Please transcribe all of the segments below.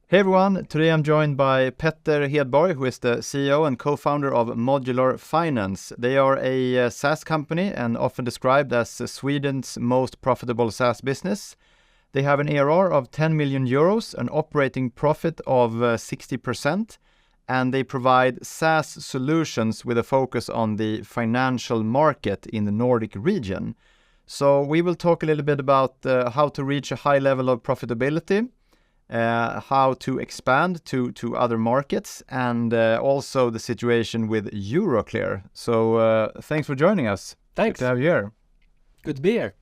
Hey everyone, today I'm joined by Petter Hedborg, who is the CEO and co-founder of Modular Finance. They are a SaaS company and often described as Sweden's most profitable SaaS business. They have an ARR of 10 million euros, an operating profit of 60%, and they provide SaaS solutions with a focus on the financial market in the Nordic region. So we will talk a little bit about how to reach a high level of profitability, how to expand to other markets, and also the situation with Euroclear. So thanks for joining us. Thanks. Good to have you here. Good to be here.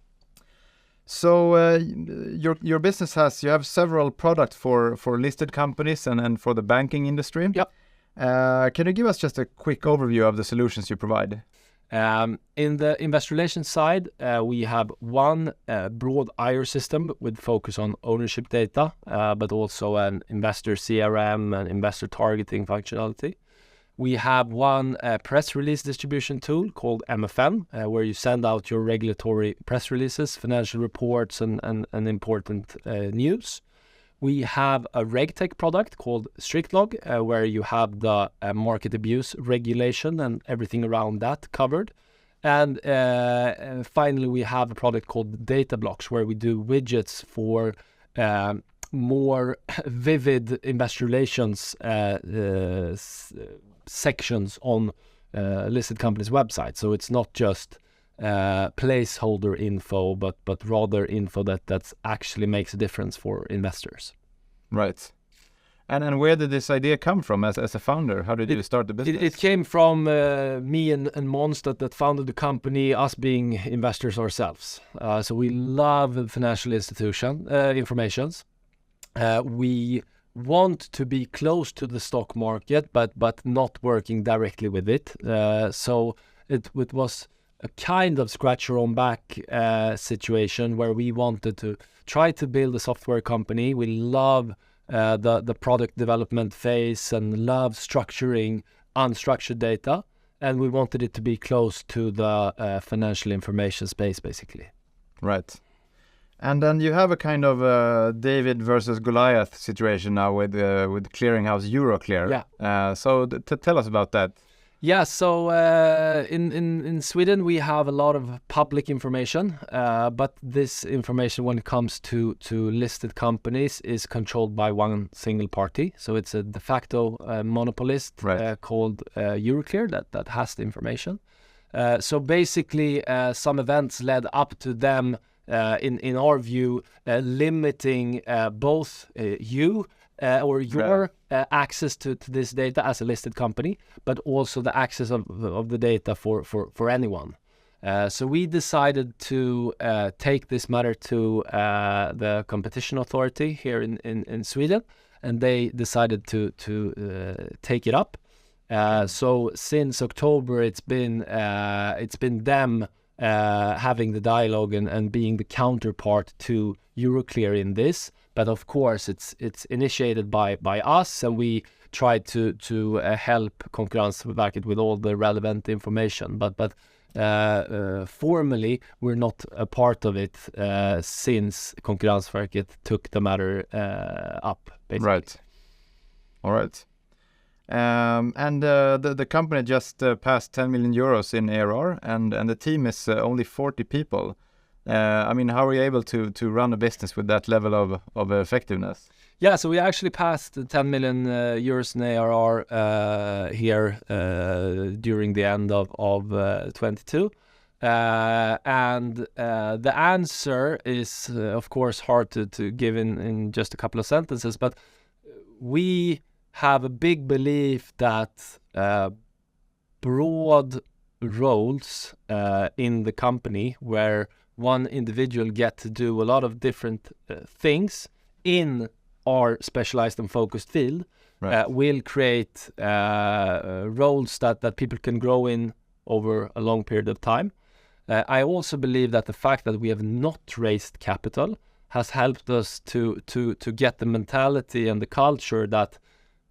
So your business you have several products for listed companies and for the banking industry. Yep. Can you give us just a quick overview of the solutions you provide? In the investor relations side, we have one broad IR system with focus on ownership data, but also an investor CRM and investor targeting functionality. We have one press release distribution tool called MFN, where you send out your regulatory press releases, financial reports, and important news. We have a RegTech product called StrictLog, where you have the market abuse regulation and everything around that covered. And finally, we have a product called Data Blocks, where we do widgets for more vivid investor relations sections on listed companies' websites. So it's not just placeholder info, but rather info that actually makes a difference for investors. Right. And where did this idea come from as a founder? How did you start the business? It came from me and Måns that founded the company, us being investors ourselves. So we love financial institution informations. We want to be close to the stock market, but not working directly with it. So it was a kind of scratch your own back situation where we wanted to try to build a software company. We love the product development phase and love structuring unstructured data, and we wanted it to be close to the financial information space, basically. Right. And then you have a kind of David versus Goliath situation now with clearinghouse Euroclear. Yeah. So tell us about that. Yeah, so in Sweden we have a lot of public information, but this information when it comes to listed companies is controlled by one single party. So it's a de facto monopolist, right, called Euroclear that has the information. So basically some events led up to them, in our view, limiting both you or your access to this data as a listed company, but also the access of the data for anyone. So we decided to take this matter to the competition authority here in Sweden, and they decided to take it up. So since October, it's been them having the dialogue and being the counterpart to Euroclear in this. But of course, it's initiated by us, and we try to help Konkurrensverket with all the relevant information. But formally, we're not a part of it since Konkurrensverket took the matter up, basically. Right. All right. And the company just passed 10 million euros in ARR, and the team is only 40 people. I mean, how are you able to run a business with that level of effectiveness? Yeah, so we actually passed 10 million euros in ARR here during the end of 22. And the answer is, of course, hard to give in just a couple of sentences, but we have a big belief that broad roles in the company where one individual get to do a lot of different things in our specialized and focused field, right, will create roles that people can grow in over a long period of time. I also believe that the fact that we have not raised capital has helped us to get the mentality and the culture that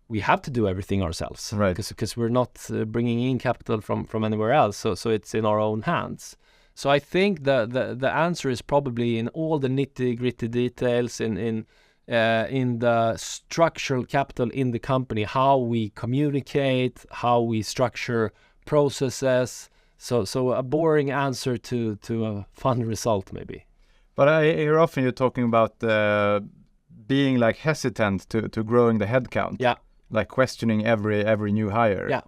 we have to do everything ourselves, right? Because we're not bringing in capital from anywhere else, so it's in our own hands. So I think the answer is probably in all the nitty-gritty details, in in the structural capital in the company, how we communicate, how we structure processes. So a boring answer to a fun result maybe. But I hear often you talking about being like hesitant to growing the headcount. Yeah. Like questioning every new hire. Yeah.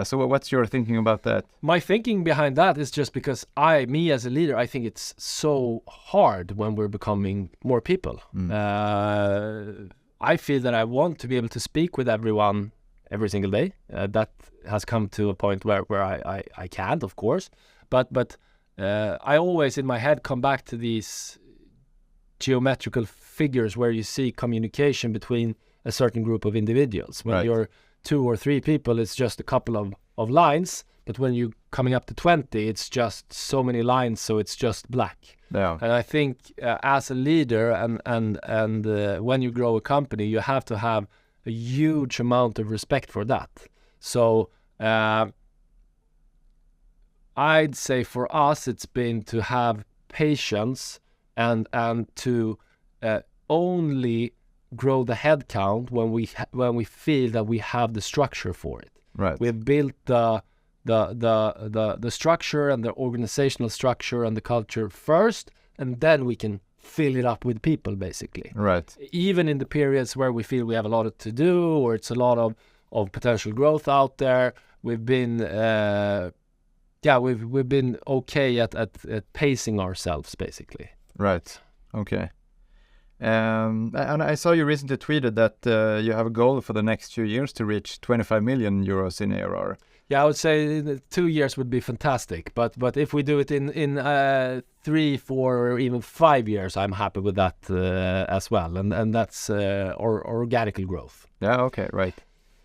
So what's your thinking about that? My thinking behind that is just because me as a leader, I think it's so hard when we're becoming more people. I feel that I want to be able to speak with everyone every single day. That has come to a point where I can't, of course. But I always in my head come back to these geometrical figures where you see communication between a certain group of individuals. When you're 2 or 3 people, it's just a couple of lines. But when you're coming up to 20, it's just so many lines, so it's just black. Yeah. And I think as a leader and when you grow a company, you have to have a huge amount of respect for that. So I'd say for us, it's been to have patience and to only grow the headcount when we feel that we have the structure for it. Right. We've built the structure and the organizational structure and the culture first, and then we can fill it up with people, basically. Right. Even in the periods where we feel we have a lot to do or it's a lot of potential growth out there, we've been we've been okay at pacing ourselves, basically. Right. Okay. And I saw you recently tweeted that you have a goal for the next few years to reach 25 million euros in ARR. Yeah, I would say 2 years would be fantastic, but if we do it in 3, 4, or even 5 years, I'm happy with that as well, and that's organic growth. Yeah. Okay. Right.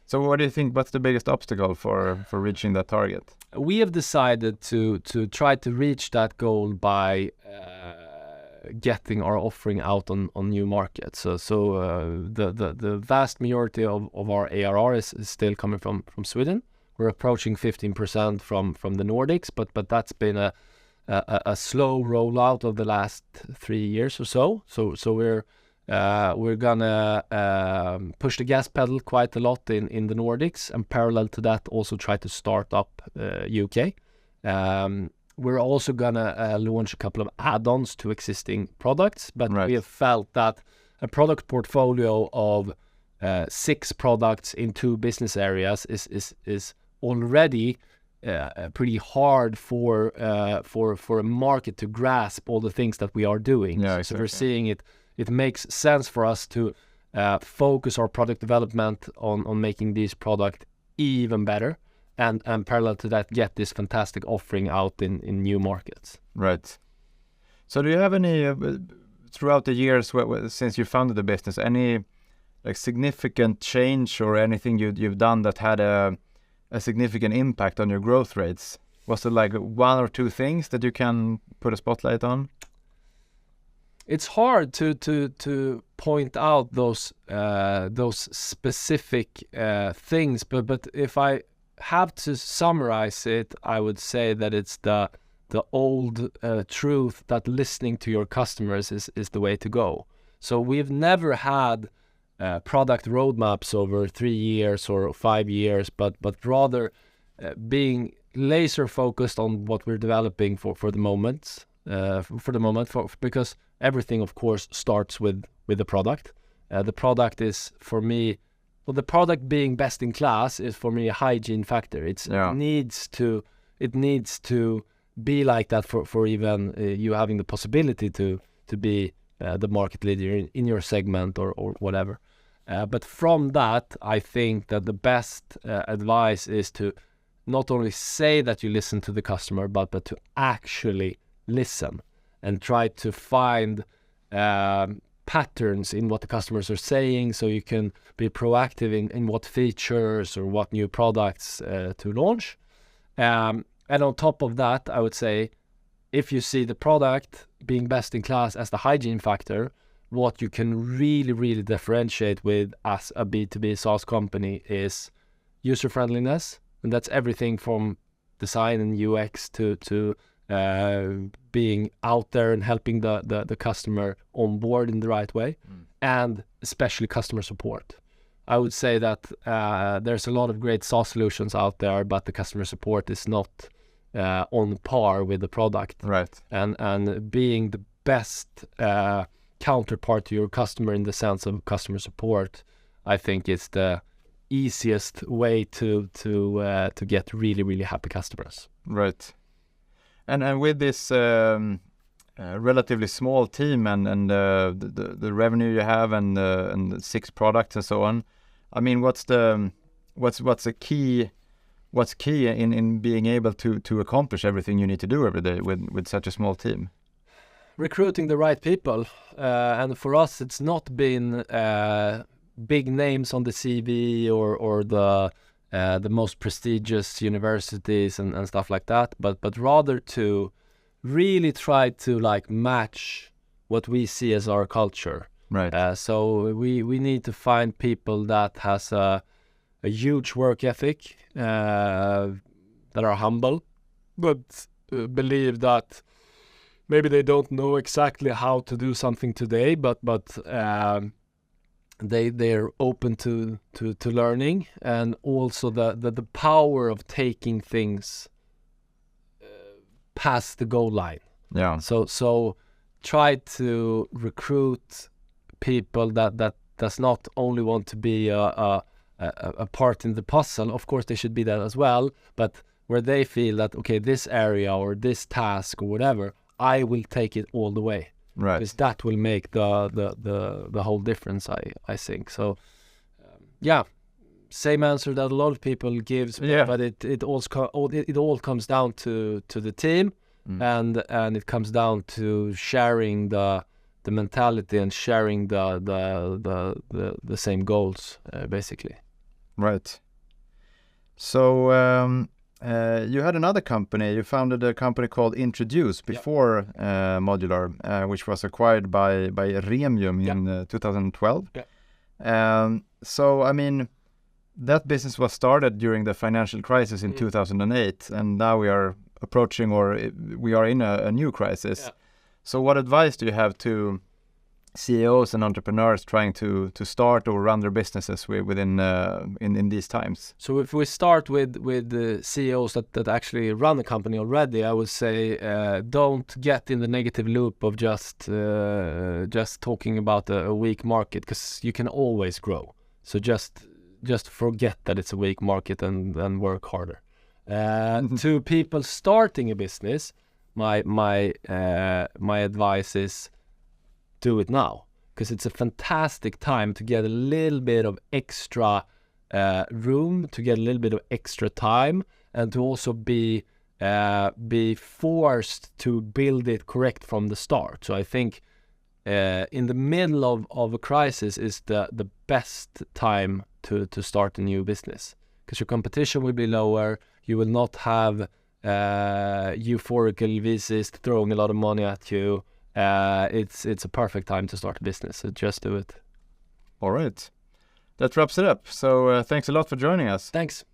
So what do you think? What's the biggest obstacle for reaching that target? We have decided to try to reach that goal by getting our offering out on new markets. So the vast majority of our ARR is still coming from Sweden. We're approaching 15% from the Nordics, but that's been a slow rollout of the last 3 years or so. So we're gonna push the gas pedal quite a lot in the Nordics, and parallel to that also try to start up UK. We're also gonna launch a couple of add-ons to existing products, but we have felt that a product portfolio of 6 products in 2 business areas is already pretty hard for a market to grasp all the things that we are doing. Yeah, exactly. So we're seeing it makes sense for us to focus our product development on making these products even better, and parallel to that, get this fantastic offering out in new markets. Right. So do you have any, throughout the years since you founded the business, any like significant change or anything you've done that had a significant impact on your growth rates? Was it like 1 or 2 things that you can put a spotlight on? It's hard to point out those specific things, but if I have to summarize it, I would say that it's the old truth that listening to your customers is the way to go. So we've never had product roadmaps over 3 years or 5 years, but rather being laser focused on what we're developing for the moment. Because everything, of course, starts with the product. The product is, for me, the product being best in class is for me a hygiene factor. It needs to be like that for even you having the possibility to be the market leader in your segment or whatever. But from that, I think that the best advice is to not only say that you listen to the customer, but to actually listen and try to find patterns in what the customers are saying, so you can be proactive in what features or what new products to launch. And on top of that, I would say, if you see the product being best in class as the hygiene factor, what you can really differentiate with as a B2B SaaS company is user friendliness, and that's everything from design and UX to being out there and helping the customer on board in the right way, and especially customer support. I would say that there's a lot of great SaaS solutions out there, but the customer support is not on par with the product. Right. And being the best counterpart to your customer in the sense of customer support, I think is the easiest way to get really, really happy customers. Right. And with this relatively small team and the revenue you have and the 6 products and so on, I mean, what's key in being able to accomplish everything you need to do every day with such a small team? Recruiting the right people, and for us, it's not been big names on the CV or the most prestigious universities and stuff like that, but rather to really try to like match what we see as our culture. Right. So we need to find people that has a huge work ethic, that are humble, but believe that maybe they don't know exactly how to do something today, but they're open to learning, and also the power of taking things past the goal line. Yeah. So try to recruit people that does not only want to be a part in the puzzle. Of course, they should be that as well, but where they feel that, okay, this area or this task or whatever, I will take it all the way. Right. Because that will make the whole difference, I think. So, yeah, same answer that a lot of people gives, but it all comes down to the team, and it comes down to sharing the mentality and sharing the same goals, basically. Right. So you had another company. You founded a company called Introduce before Modular, which was acquired by Remium in 2012. Yeah. So, I mean, that business was started during the financial crisis in 2008, and now we are approaching, or we are in a new crisis. Yeah. So what advice do you have to CEOs and entrepreneurs trying to start or run their businesses within in these times? So if we start with the CEOs that actually run a company already, I would say don't get in the negative loop of just talking about a weak market, because you can always grow. So just forget that it's a weak market and work harder. To people starting a business, my advice is do it now, because it's a fantastic time to get a little bit of extra room, to get a little bit of extra time, and to also be forced to build it correct from the start. So I think in the middle of a crisis is the best time to start a new business, because your competition will be lower. You will not have euphorical VCs throwing a lot of money at you. It's a perfect time to start a business, so just do it. All right. That wraps it up. So thanks a lot for joining us. Thanks.